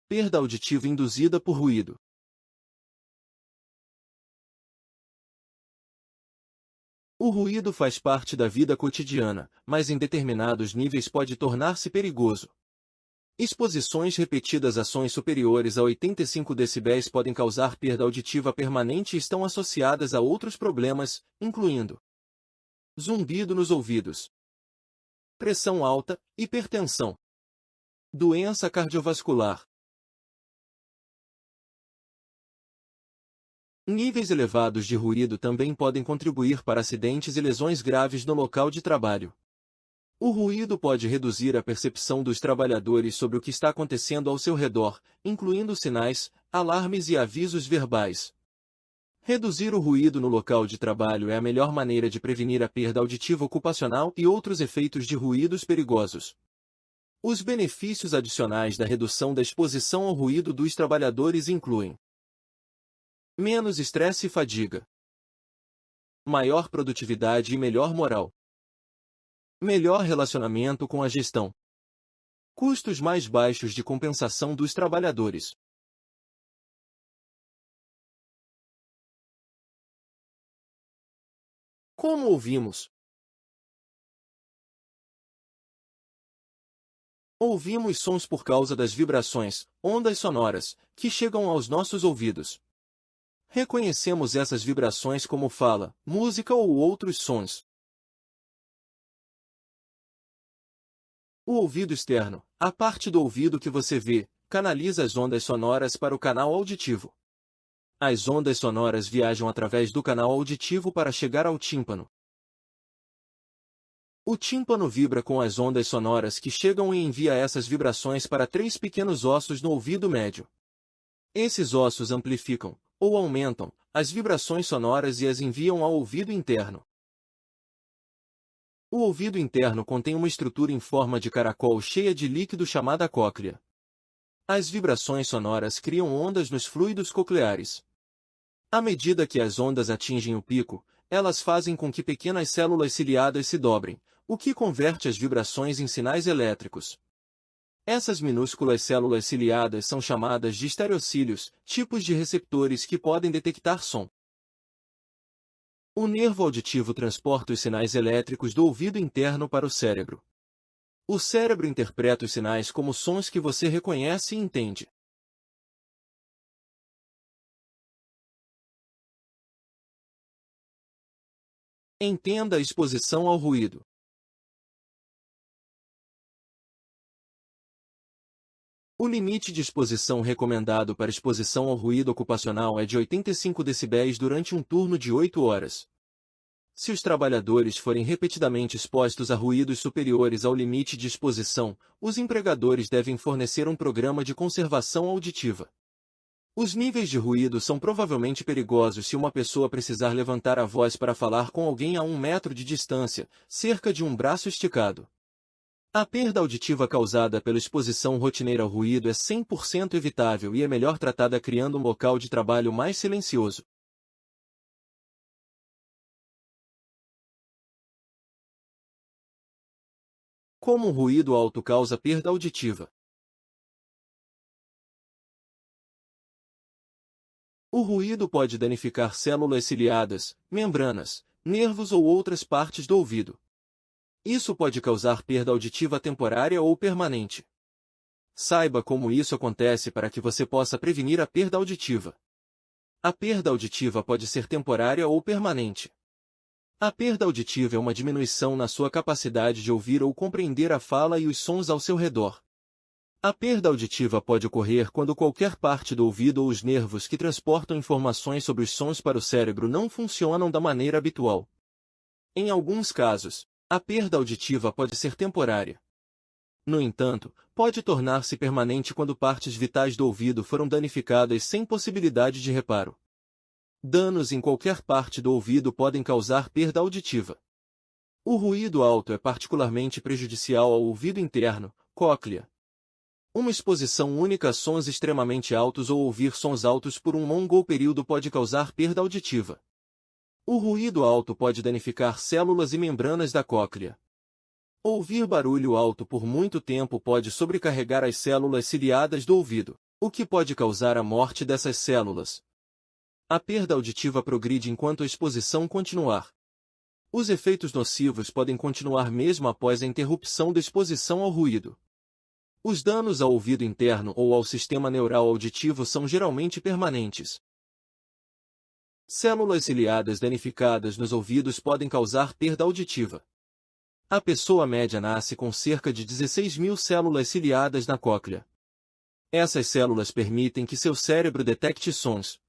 Perda auditiva induzida por ruído. O ruído faz parte da vida cotidiana, mas em determinados níveis pode tornar-se perigoso. Exposições repetidas a sons superiores a 85 decibéis podem causar perda auditiva permanente e estão associadas a outros problemas, incluindo zumbido nos ouvidos, pressão alta, hipertensão, doença cardiovascular. Níveis elevados de ruído também podem contribuir para acidentes e lesões graves no local de trabalho. O ruído pode reduzir a percepção dos trabalhadores sobre o que está acontecendo ao seu redor, incluindo sinais, alarmes e avisos verbais. Reduzir o ruído no local de trabalho é a melhor maneira de prevenir a perda auditiva ocupacional e outros efeitos de ruídos perigosos. Os benefícios adicionais da redução da exposição ao ruído dos trabalhadores incluem menos estresse e fadiga, maior produtividade e melhor moral, melhor relacionamento com a gestão, custos mais baixos de compensação dos trabalhadores. Como ouvimos? Ouvimos sons por causa das vibrações, ondas sonoras, que chegam aos nossos ouvidos. Reconhecemos essas vibrações como fala, música ou outros sons. O ouvido externo, a parte do ouvido que você vê, canaliza as ondas sonoras para o canal auditivo. As ondas sonoras viajam através do canal auditivo para chegar ao tímpano. O tímpano vibra com as ondas sonoras que chegam e envia essas vibrações para 3 pequenos ossos no ouvido médio. Esses ossos amplificam, ou aumentam, as vibrações sonoras e as enviam ao ouvido interno. O ouvido interno contém uma estrutura em forma de caracol cheia de líquido chamada cóclea. As vibrações sonoras criam ondas nos fluidos cocleares. À medida que as ondas atingem o pico, elas fazem com que pequenas células ciliadas se dobrem, o que converte as vibrações em sinais elétricos. Essas minúsculas células ciliadas são chamadas de estereocílios, tipos de receptores que podem detectar som. O nervo auditivo transporta os sinais elétricos do ouvido interno para o cérebro. O cérebro interpreta os sinais como sons que você reconhece e entende. Entenda a exposição ao ruído. O limite de exposição recomendado para exposição ao ruído ocupacional é de 85 decibéis durante um turno de 8 horas. Se os trabalhadores forem repetidamente expostos a ruídos superiores ao limite de exposição, os empregadores devem fornecer um programa de conservação auditiva. Os níveis de ruído são provavelmente perigosos se uma pessoa precisar levantar a voz para falar com alguém a 1 metro de distância, cerca de um braço esticado. A perda auditiva causada pela exposição rotineira ao ruído é 100% evitável e é melhor tratada criando um local de trabalho mais silencioso. Como um ruído alto causa perda auditiva? O ruído pode danificar células ciliadas, membranas, nervos ou outras partes do ouvido. Isso pode causar perda auditiva temporária ou permanente. Saiba como isso acontece para que você possa prevenir a perda auditiva. A perda auditiva pode ser temporária ou permanente. A perda auditiva é uma diminuição na sua capacidade de ouvir ou compreender a fala e os sons ao seu redor. A perda auditiva pode ocorrer quando qualquer parte do ouvido ou os nervos que transportam informações sobre os sons para o cérebro não funcionam da maneira habitual. Em alguns casos, a perda auditiva pode ser temporária. No entanto, pode tornar-se permanente quando partes vitais do ouvido foram danificadas sem possibilidade de reparo. Danos em qualquer parte do ouvido podem causar perda auditiva. O ruído alto é particularmente prejudicial ao ouvido interno, cóclea. Uma exposição única a sons extremamente altos ou ouvir sons altos por um longo período pode causar perda auditiva. O ruído alto pode danificar células e membranas da cóclea. Ouvir barulho alto por muito tempo pode sobrecarregar as células ciliadas do ouvido, O que pode causar a morte dessas células? A perda auditiva progride enquanto a exposição continuar. Os efeitos nocivos podem continuar mesmo após a interrupção da exposição ao ruído. Os danos ao ouvido interno ou ao sistema neural auditivo são geralmente permanentes. Células ciliadas danificadas nos ouvidos podem causar perda auditiva. A pessoa média nasce com cerca de 16.000 células ciliadas na cóclea. Essas células permitem que seu cérebro detecte sons.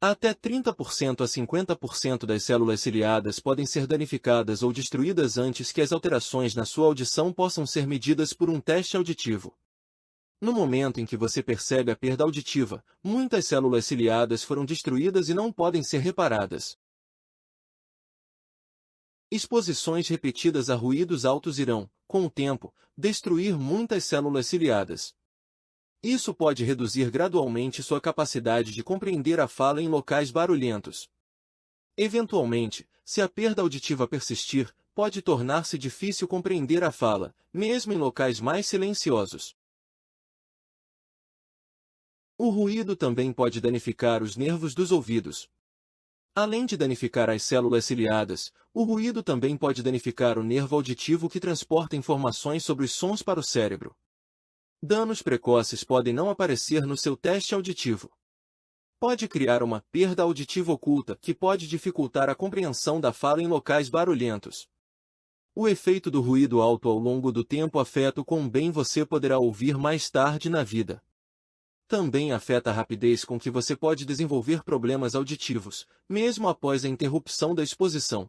Até 30% a 50% das células ciliadas podem ser danificadas ou destruídas antes que as alterações na sua audição possam ser medidas por um teste auditivo. No momento em que você percebe a perda auditiva, muitas células ciliadas foram destruídas e não podem ser reparadas. Exposições repetidas a ruídos altos irão, com o tempo, destruir muitas células ciliadas. Isso pode reduzir gradualmente sua capacidade de compreender a fala em locais barulhentos. Eventualmente, se a perda auditiva persistir, pode tornar-se difícil compreender a fala, mesmo em locais mais silenciosos. O ruído também pode danificar os nervos dos ouvidos. Além de danificar as células ciliadas, o ruído também pode danificar o nervo auditivo que transporta informações sobre os sons para o cérebro. Danos precoces podem não aparecer no seu teste auditivo. Pode criar uma perda auditiva oculta que pode dificultar a compreensão da fala em locais barulhentos. O efeito do ruído alto ao longo do tempo afeta o quão bem você poderá ouvir mais tarde na vida. Também afeta a rapidez com que você pode desenvolver problemas auditivos, mesmo após a interrupção da exposição.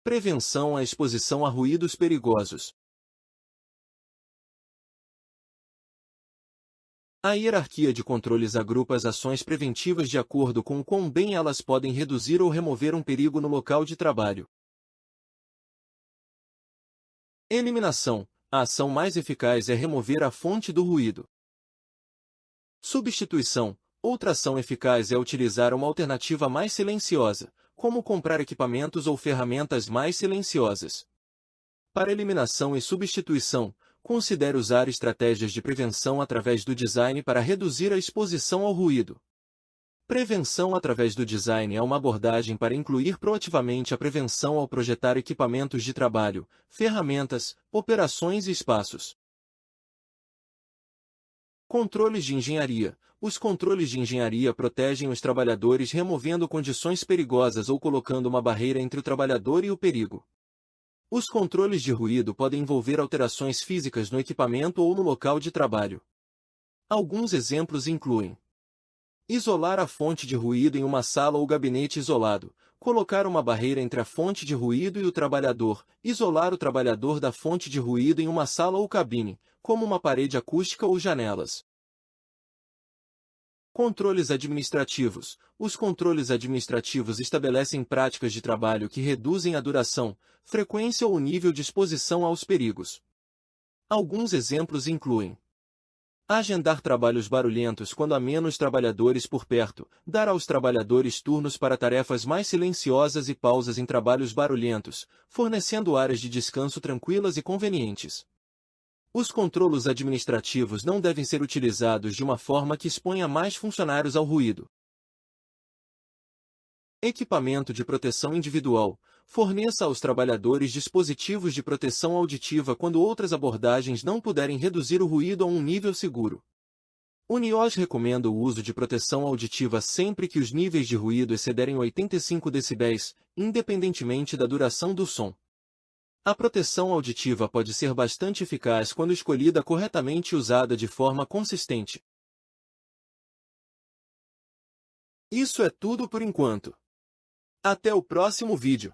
Prevenção à exposição a ruídos perigosos. A hierarquia de controles agrupa as ações preventivas de acordo com o quão bem elas podem reduzir ou remover um perigo no local de trabalho. Eliminação. A ação mais eficaz é remover a fonte do ruído. Substituição. Outra ação eficaz é utilizar uma alternativa mais silenciosa, como comprar equipamentos ou ferramentas mais silenciosas. Para eliminação e substituição, considere usar estratégias de prevenção através do design para reduzir a exposição ao ruído. Prevenção através do design é uma abordagem para incluir proativamente a prevenção ao projetar equipamentos de trabalho, ferramentas, operações e espaços. Controles de engenharia. Os controles de engenharia protegem os trabalhadores removendo condições perigosas ou colocando uma barreira entre o trabalhador e o perigo. Os controles de ruído podem envolver alterações físicas no equipamento ou no local de trabalho. Alguns exemplos incluem: isolar a fonte de ruído em uma sala ou gabinete isolado, colocar uma barreira entre a fonte de ruído e o trabalhador, isolar o trabalhador da fonte de ruído em uma sala ou cabine, como uma parede acústica ou janelas. Controles administrativos. Os controles administrativos estabelecem práticas de trabalho que reduzem a duração, frequência ou nível de exposição aos perigos. Alguns exemplos incluem: agendar trabalhos barulhentos quando há menos trabalhadores por perto, dar aos trabalhadores turnos para tarefas mais silenciosas e pausas em trabalhos barulhentos, fornecendo áreas de descanso tranquilas e convenientes. Os controlos administrativos não devem ser utilizados de uma forma que exponha mais funcionários ao ruído. Equipamento de proteção individual. Forneça aos trabalhadores dispositivos de proteção auditiva quando outras abordagens não puderem reduzir o ruído a um nível seguro. Uniós recomenda o uso de proteção auditiva sempre que os níveis de ruído excederem 85 decibéis, independentemente da duração do som. A proteção auditiva pode ser bastante eficaz quando escolhida corretamente e usada de forma consistente. Isso é tudo por enquanto. Até o próximo vídeo.